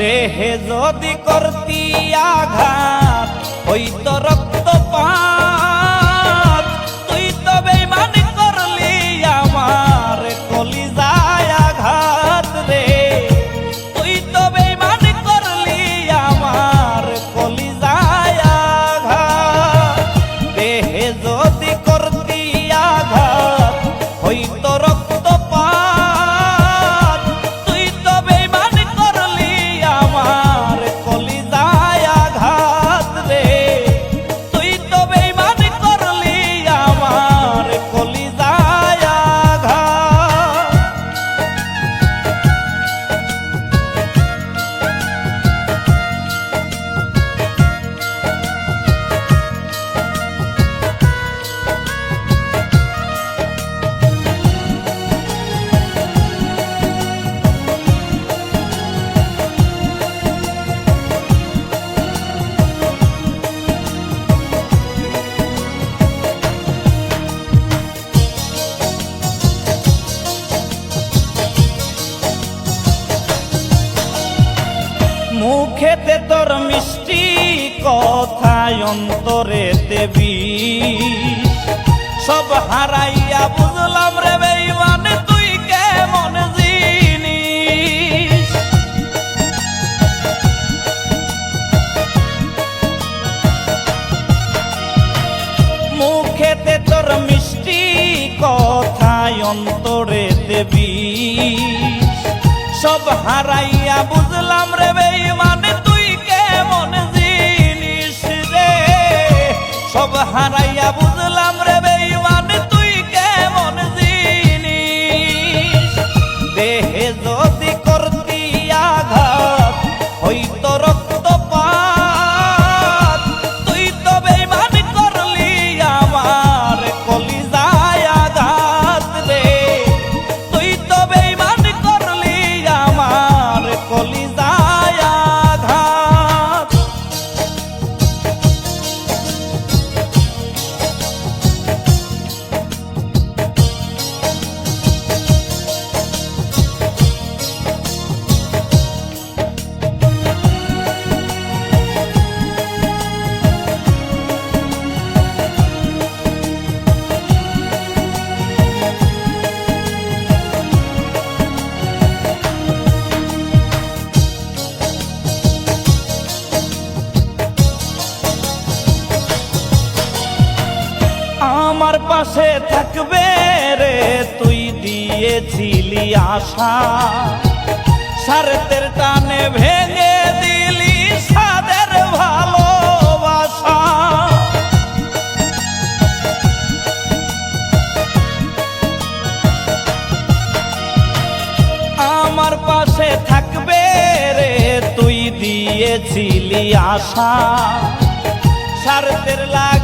দেহে যদি করতি আঘাত হইতো রক্তপাত, তুই তো বেঈমানি করলি আমার কলিজায় আঘাত রে, তুই তো বেঈমানি করলি আমার কলিজায় আঘাত। দেহে যদি করতি আঘাত হইতো রক্তপাত, তুই তো বেঈমানি করলি আমার কলিজায় আঘাত রে, তুই তো বেঈমানি করলি আমার কলিজায় আঘাত। মুখেতে তোর মিষ্টি কথায় অন্তরেতে বিষ, সব হারাইয়া বুঝলাম রে বেঈমান তুই কেমন জিনিস। মুখেতে তোর মিষ্টি কথায় অন্তরেতে বিষ, সব হারাইয়া বুঝলাম রে বেঈমান তুই কেমন জিনিস রে, সব হারাইয়া বুঝলাম রে বেঈমান তুই কেমন জিনিস। দেহে যদি করতি আঘাত হইতো রক্তপাত, তুই তো বেঈমানি করলি আমার কলিজায় আঘাত রে, তুই তো বেঈমানি করলি আমার কলিজায় আঘাত। আমার পাশে থাকবে রে তুই দিয়েছিলি আশা, স্বার্থের টানে ভেঙে দিলি সাদের ভালোবাসা। আমার পাশে থাকবে রে তুই দিয়েছিলি আশা, স্বার্থের লাগ